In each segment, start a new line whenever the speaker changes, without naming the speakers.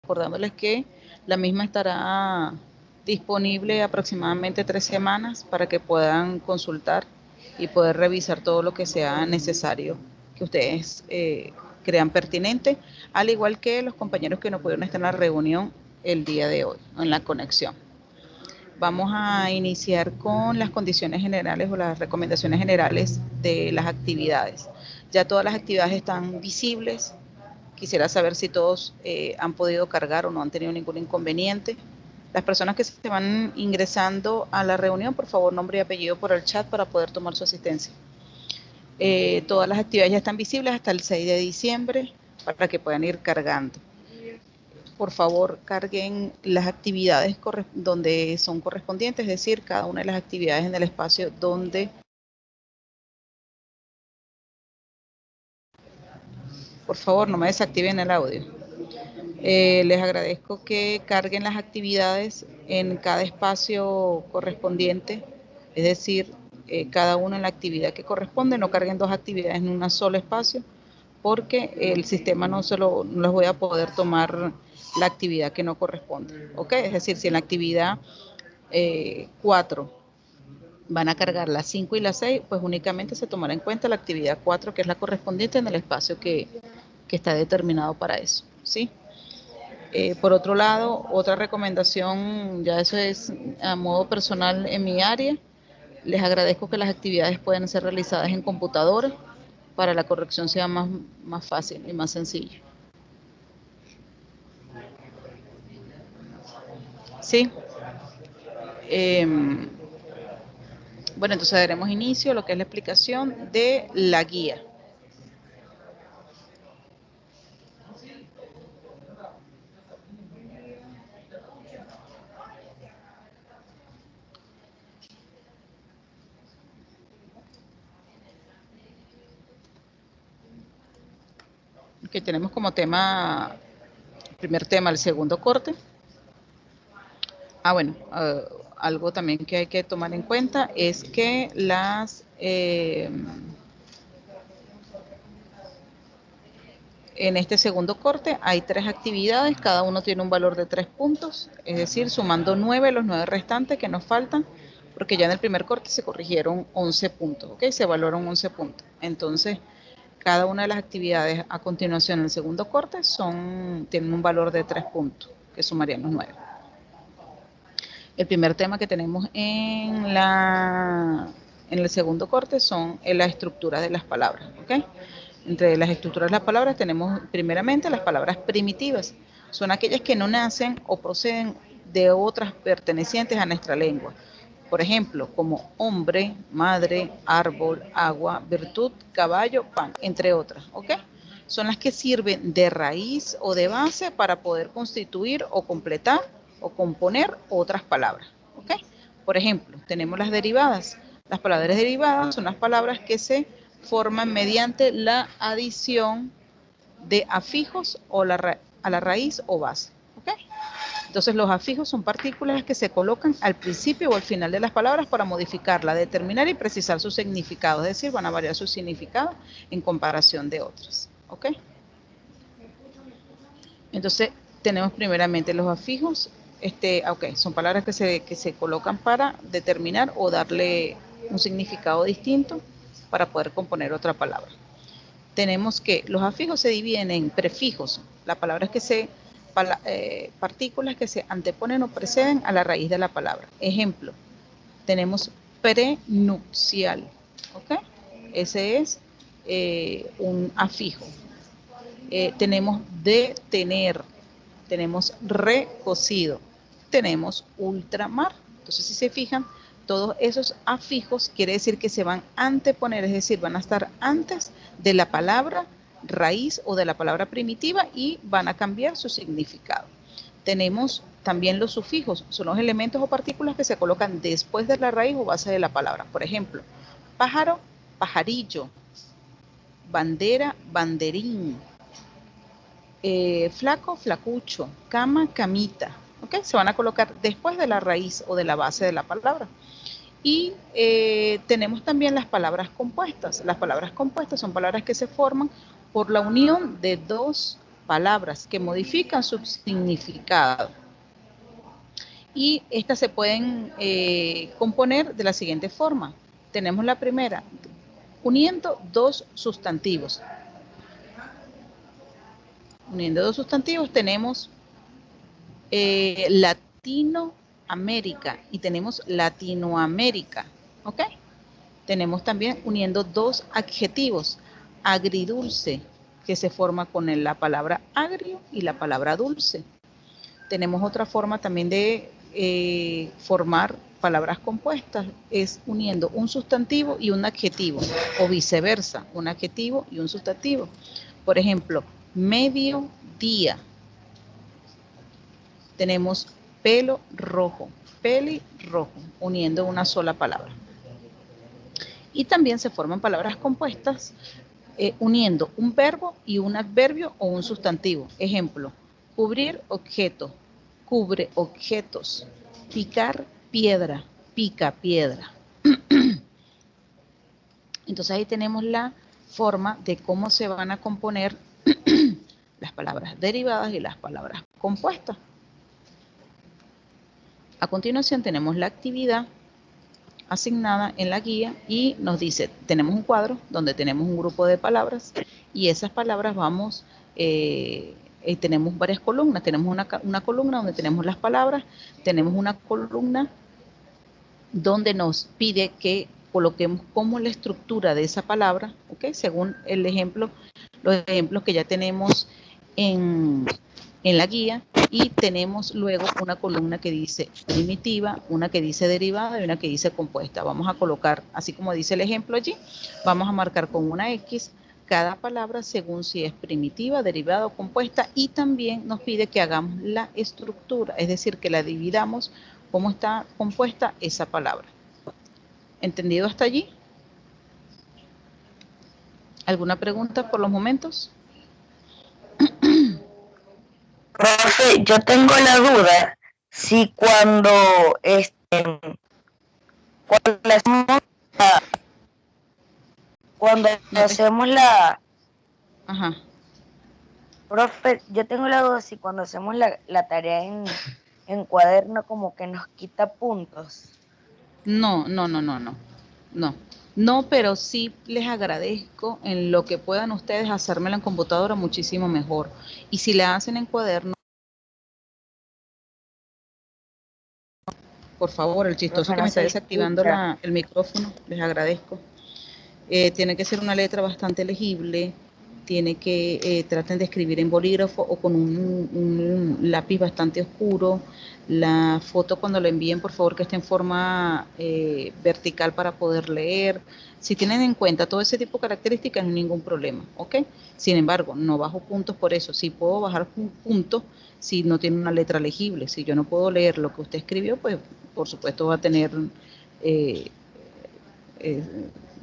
recordándoles que la misma estará disponible aproximadamente 3 semanas para que puedan consultar y poder revisar todo lo que sea necesario que ustedes crean pertinente, al igual que los compañeros que no pudieron estar en la reunión el día de hoy, en la conexión. Vamos a iniciar con las condiciones generales o las recomendaciones generales de las actividades. Ya todas las actividades están visibles. Quisiera saber si todos han podido cargar o no han tenido ningún inconveniente. Las personas que se van ingresando a la reunión, por favor, nombre y apellido por el chat para poder tomar su asistencia. Todas las actividades ya están visibles hasta el 6 de diciembre para que puedan ir cargando. Por favor, carguen las actividades donde son correspondientes, es decir, cada una de las actividades en el espacio donde... Por favor, no me desactiven el audio. Les agradezco que carguen las actividades en cada espacio correspondiente, es decir, cada uno en la actividad que corresponde, no carguen dos actividades en un solo espacio, porque el sistema no les voy a poder tomar la actividad que no corresponde, ¿ok? Es decir, si en la actividad 4 van a cargar las 5 y las 6, pues únicamente se tomará en cuenta la actividad 4, que es la correspondiente en el espacio que está determinado para eso, ¿sí? Por otro lado, otra recomendación, ya eso es a modo personal en mi área, les agradezco que las actividades puedan ser realizadas en computadora para la corrección sea más fácil y más sencillo. ¿Sí? Bueno, entonces daremos inicio a lo que es la explicación de la guía. Que tenemos como tema, primer tema, el segundo corte. Bueno, algo también que hay que tomar en cuenta es que en este segundo corte hay 3 actividades, cada uno tiene un valor de 3 puntos, es decir, sumando 9, los 9 restantes que nos faltan, porque ya en el primer corte se corrigieron 11 puntos, ¿ok? Se valoran 11 puntos. Entonces, cada una de las actividades a continuación en el segundo corte tienen un valor de 3 puntos, que sumarían los 9. El primer tema que tenemos en el segundo corte son la estructura de las palabras, ¿ok? Entre las estructuras de las palabras tenemos primeramente las palabras primitivas. Son aquellas que no nacen o proceden de otras pertenecientes a nuestra lengua. Por ejemplo, como hombre, madre, árbol, agua, virtud, caballo, pan, entre otras, ¿ok? Son las que sirven de raíz o de base para poder constituir o completar o componer otras palabras, ¿ok? Por ejemplo, tenemos las derivadas. Las palabras derivadas son las palabras que se forman mediante la adición de afijos a la raíz o base, ¿ok? Entonces los afijos son partículas que se colocan al principio o al final de las palabras para modificarla, determinar y precisar su significado, es decir, van a variar su significado en comparación de otras, ¿ok? Entonces tenemos primeramente los afijos, son palabras que se colocan para determinar o darle un significado distinto para poder componer otra palabra. Tenemos que los afijos se dividen en prefijos, las palabras partículas que se anteponen o preceden a la raíz de la palabra. Ejemplo, tenemos prenupcial, ¿ok? Ese es un afijo. Tenemos detener, tenemos recocido, tenemos ultramar. Entonces, si se fijan, todos esos afijos quiere decir que se van a anteponer, es decir, van a estar antes de la palabra raíz o de la palabra primitiva y van a cambiar su significado. Tenemos también los sufijos, son los elementos o partículas que se colocan después de la raíz o base de la palabra. Por ejemplo, pájaro, pajarillo, bandera, banderín, flaco, flacucho, cama, camita, ¿ok? Se van a colocar después de la raíz o de la base de la palabra. Y tenemos también las palabras compuestas. Las palabras compuestas son palabras que se forman por la unión de dos palabras que modifican su significado. Y estas se pueden componer de la siguiente forma. Tenemos la primera, uniendo dos sustantivos. Uniendo dos sustantivos tenemos Latinoamérica y tenemos Latinoamérica, ¿ok? Tenemos también uniendo dos adjetivos, agridulce, que se forma con la palabra agrio y la palabra dulce. Tenemos otra forma también de formar palabras compuestas, es uniendo un sustantivo y un adjetivo, o viceversa, un adjetivo y un sustantivo. Por ejemplo, mediodía. Tenemos pelo rojo, pelirrojo, uniendo una sola palabra. Y también se forman palabras compuestas uniendo un verbo y un adverbio o un sustantivo. Ejemplo, cubrir objeto, cubre objetos, picar piedra, pica piedra. Entonces ahí tenemos la forma de cómo se van a componer las palabras derivadas y las palabras compuestas. A continuación tenemos la actividad asignada en la guía y nos dice, tenemos un cuadro donde tenemos un grupo de palabras y esas palabras vamos, tenemos varias columnas, tenemos una columna donde tenemos las palabras, tenemos una columna donde nos pide que coloquemos como la estructura de esa palabra, ¿ok? Según el ejemplo, los ejemplos que ya tenemos en la guía, y tenemos luego una columna que dice primitiva, una que dice derivada y una que dice compuesta. Vamos a colocar, así como dice el ejemplo allí, vamos a marcar con una X cada palabra según si es primitiva, derivada o compuesta, y también nos pide que hagamos la estructura, es decir, que la dividamos cómo está compuesta esa palabra. ¿Entendido hasta allí? ¿Alguna pregunta por los momentos?
Profe, yo tengo la duda si cuando hacemos la
Ajá.
Profe, yo tengo la duda si cuando hacemos la tarea en cuaderno como que nos quita puntos.
No, pero sí les agradezco en lo que puedan ustedes hacérmela en computadora muchísimo mejor. Y si la hacen en cuaderno, por favor, el chistoso
Profe,
que
no
me está
se
desactivando
escucha.
el micrófono, les agradezco. Tiene que ser una letra bastante legible, tiene que traten de escribir en bolígrafo o con un lápiz bastante oscuro. La foto cuando la envíen, por favor, que esté en forma vertical para poder leer. Si tienen en cuenta todo ese tipo de características, no hay ningún problema, ¿ok? Sin embargo, no bajo puntos por eso. Sí puedo bajar puntos si no tiene una letra legible. Si yo no puedo leer lo que usted escribió, pues por supuesto va a tener eh,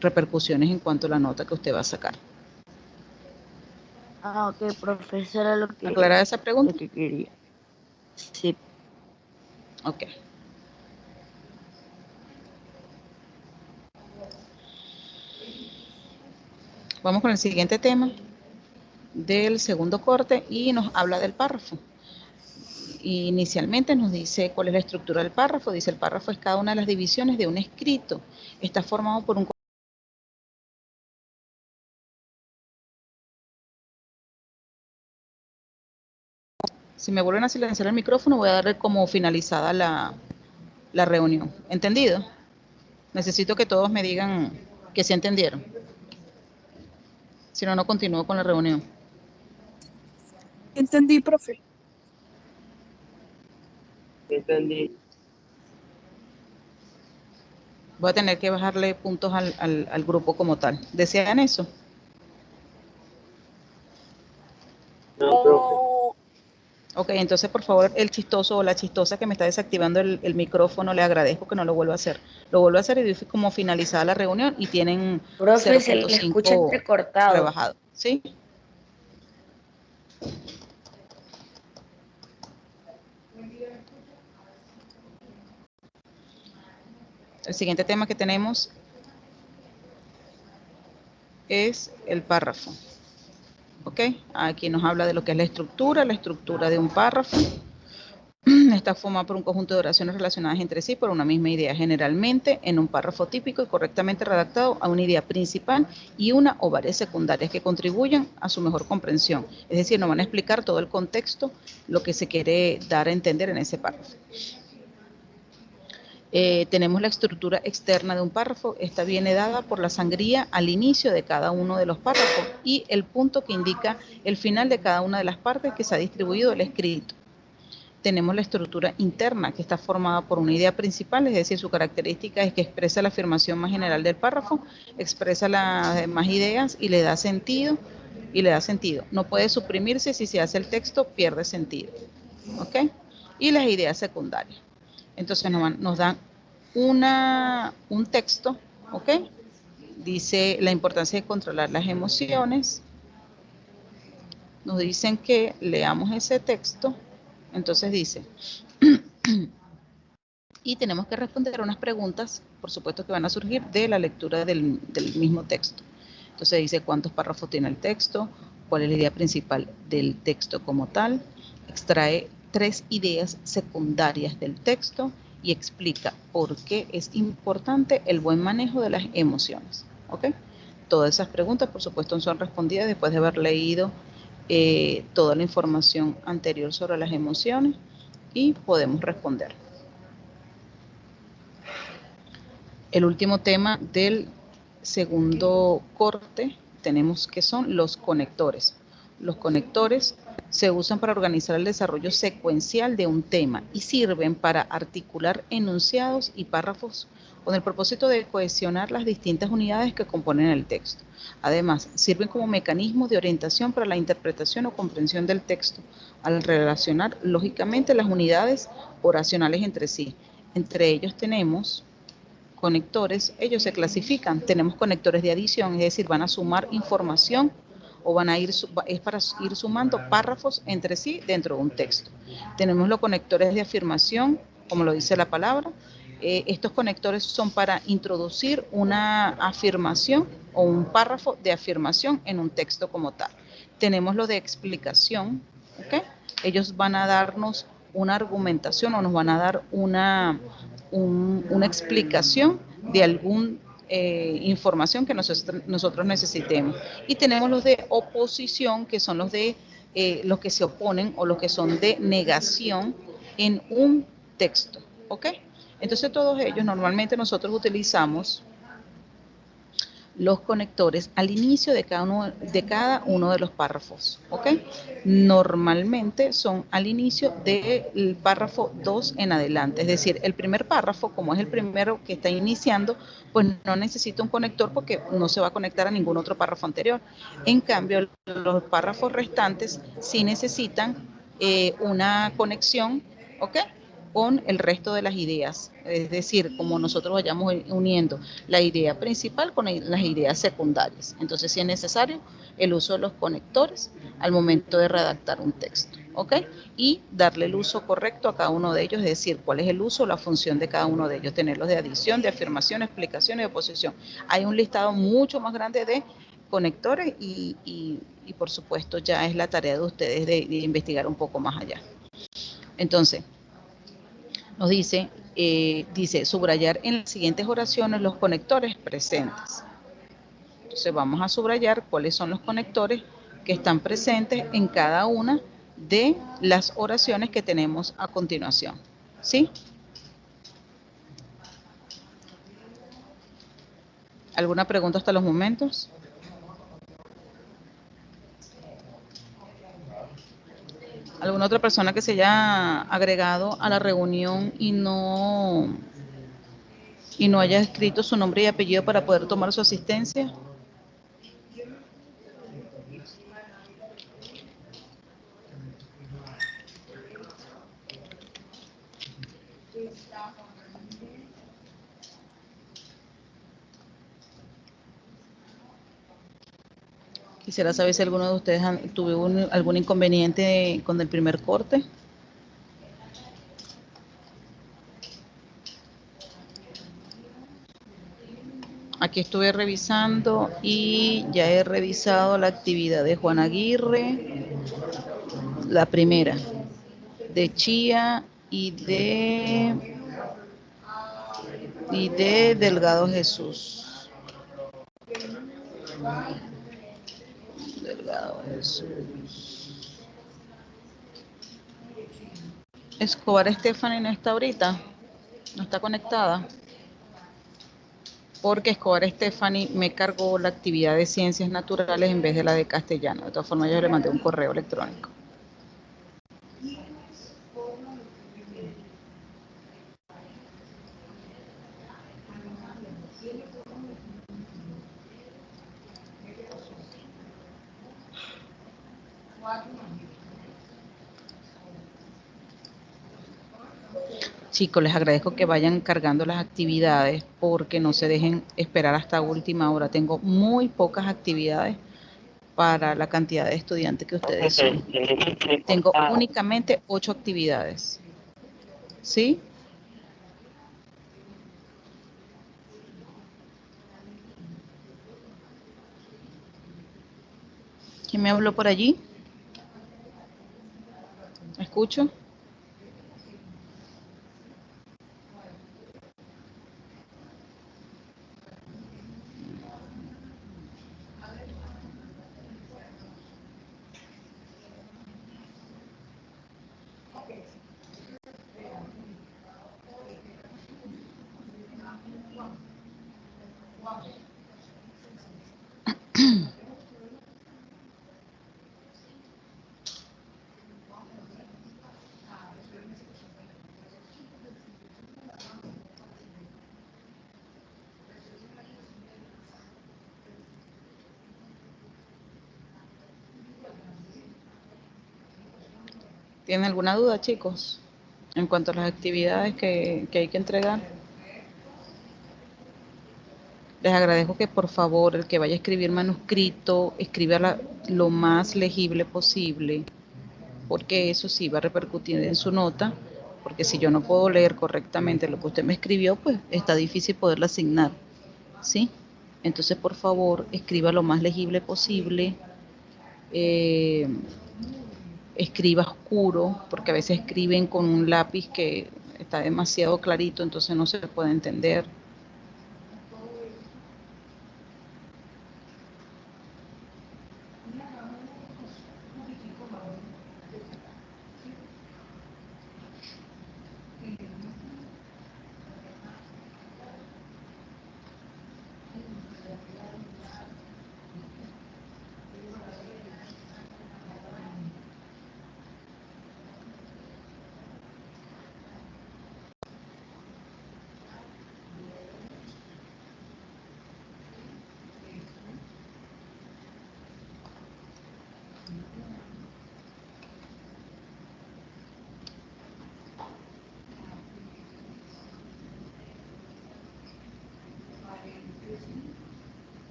repercusiones en cuanto a la nota que usted va a sacar.
Ah, ok, profesora,
¿Aclarar esa pregunta?
lo que quería. Sí.
Ok. Vamos con el siguiente tema del segundo corte y nos habla del párrafo. Inicialmente nos dice cuál es la estructura del párrafo. Dice el párrafo es cada una de las divisiones de un escrito. Está formado por un... Si me vuelven a silenciar el micrófono, voy a darle como finalizada la reunión. ¿Entendido? Necesito que todos me digan que se entendieron. Si no, no continúo con la reunión.
Entendí, profe.
Entendí.
Voy a tener que bajarle puntos al grupo como tal. ¿Desean eso?
No, profe.
Ok, entonces por favor el chistoso o la chistosa que me está desactivando el micrófono, le agradezco que no lo vuelva a hacer. Lo vuelvo a hacer y doy como finalizada la reunión y tienen
Profe, se le escucha
0.5
entrecortado.
rebajado. ¿Sí? El siguiente tema que tenemos es el párrafo. Ok. ¿ok? Aquí nos habla de lo que es la estructura de un párrafo. Está formada por un conjunto de oraciones relacionadas entre sí por una misma idea, generalmente en un párrafo típico y correctamente redactado a una idea principal y una o varias secundarias que contribuyan a su mejor comprensión. Es decir, nos van a explicar todo el contexto, lo que se quiere dar a entender en ese párrafo. Tenemos la estructura externa de un párrafo. Esta viene dada por la sangría al inicio de cada uno de los párrafos y el punto que indica el final de cada una de las partes que se ha distribuido el escrito. Tenemos la estructura interna, que está formada por una idea principal, es decir, su característica es que expresa la afirmación más general del párrafo, expresa las demás ideas y le da sentido. No puede suprimirse, si se hace el texto, pierde sentido. ¿Ok? Y las ideas secundarias. Entonces nos dan un texto, ¿ok? Dice la importancia de controlar las emociones. Nos dicen que leamos ese texto. Entonces dice, y tenemos que responder unas preguntas, por supuesto que van a surgir de la lectura del mismo texto. Entonces dice cuántos párrafos tiene el texto, cuál es la idea principal del texto como tal, extrae 3 ideas secundarias del texto y explica por qué es importante el buen manejo de las emociones. ¿Ok? Todas esas preguntas, por supuesto, son respondidas después de haber leído toda la información anterior sobre las emociones y podemos responder. El último tema del segundo corte tenemos que son los conectores. Los conectores se usan para organizar el desarrollo secuencial de un tema y sirven para articular enunciados y párrafos con el propósito de cohesionar las distintas unidades que componen el texto. Además, sirven como mecanismos de orientación para la interpretación o comprensión del texto, al relacionar lógicamente las unidades oracionales entre sí. Entre ellos tenemos conectores, ellos se clasifican. Tenemos conectores de adición, es decir, van a sumar información o van a ir, es para ir sumando párrafos entre sí dentro de un texto. Tenemos los conectores de afirmación, como lo dice la palabra. Estos conectores son para introducir una afirmación o un párrafo de afirmación en un texto como tal. Tenemos los de explicación, ¿ok? Ellos van a darnos una argumentación o nos van a dar una explicación de alguna información que nosotros necesitemos. Y tenemos los de oposición, que son los de los que se oponen o los que son de negación en un texto. ¿Ok? Entonces todos ellos normalmente nosotros utilizamos los conectores al inicio de cada uno de los párrafos, ¿ok? Normalmente son al inicio del párrafo 2 en adelante, es decir, el primer párrafo, como es el primero que está iniciando, pues no necesita un conector porque no se va a conectar a ningún otro párrafo anterior. En cambio, los párrafos restantes sí necesitan una conexión, ¿ok?, con el resto de las ideas, es decir, como nosotros vayamos uniendo la idea principal con las ideas secundarias. Entonces, sí es necesario el uso de los conectores al momento de redactar un texto, ¿ok? Y darle el uso correcto a cada uno de ellos, es decir, cuál es el uso o la función de cada uno de ellos, tenerlos de adición, de afirmación, explicación y de oposición. Hay un listado mucho más grande de conectores y por supuesto ya es la tarea de ustedes de investigar un poco más allá. Entonces, nos dice, subrayar en las siguientes oraciones los conectores presentes. Entonces vamos a subrayar cuáles son los conectores que están presentes en cada una de las oraciones que tenemos a continuación. ¿Sí? ¿Alguna pregunta hasta los momentos? ¿Alguna otra persona que se haya agregado a la reunión y no haya escrito su nombre y apellido para poder tomar su asistencia? Quisiera saber si alguno de ustedes tuvo algún inconveniente con el primer corte. Aquí aquí estuve revisando y ya he revisado la actividad de Juan Aguirre, la primera, de Chía y de Delgado Jesús. Delgado Jesús. Escobar Stephanie no está ahorita, no está conectada, porque Escobar Stephanie me cargó la actividad de ciencias naturales en vez de la de castellano. De todas formas, yo le mandé un correo electrónico. Chicos, les agradezco que vayan cargando las actividades porque no se dejen esperar hasta última hora. Tengo muy pocas actividades para la cantidad de estudiantes que ustedes son. Tengo únicamente 8 actividades. ¿Sí? ¿Quién me habló por allí? ¿Me escucho? ¿Tienen alguna duda, chicos, en cuanto a las actividades que hay que entregar? Les agradezco que por favor el que vaya a escribir manuscrito, escriba lo más legible posible, porque eso sí va a repercutir en su nota, porque si yo no puedo leer correctamente lo que usted me escribió, pues está difícil poderla asignar, ¿sí? Entonces, por favor, escriba lo más legible posible, eh, escriba oscuro, porque a veces escriben con un lápiz que está demasiado clarito, entonces no se puede entender.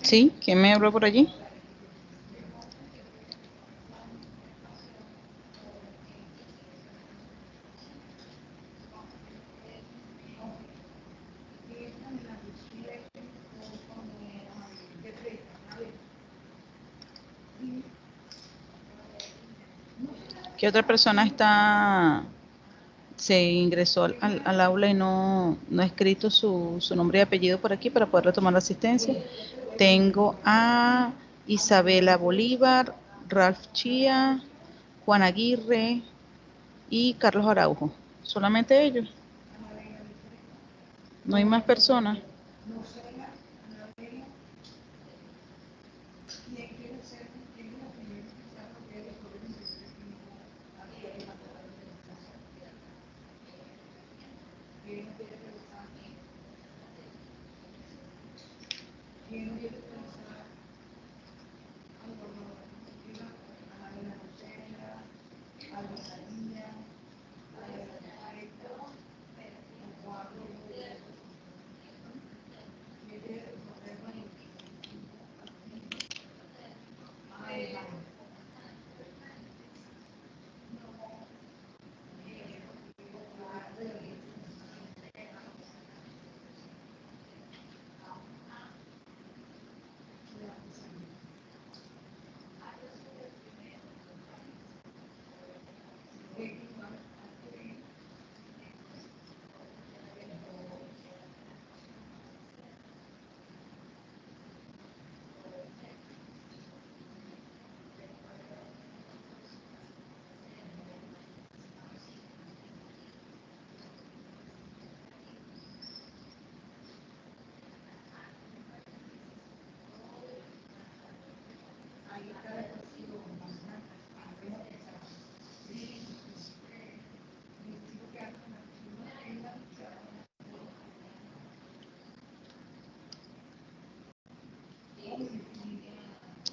¿Sí? ¿Quién me habló por allí? ¿Qué otra persona se ingresó al aula y no ha escrito su nombre y apellido por aquí para poder retomar la asistencia? Tengo a Isabela Bolívar, Ralph Chía, Juan Aguirre y Carlos Araujo. Solamente ellos. No hay más personas.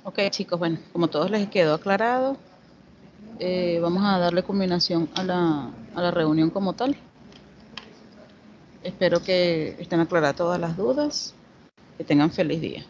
Ok, chicos, bueno, como todos les quedó aclarado, vamos a darle culminación a la reunión como tal. Espero que estén aclaradas todas las dudas. Que tengan feliz día.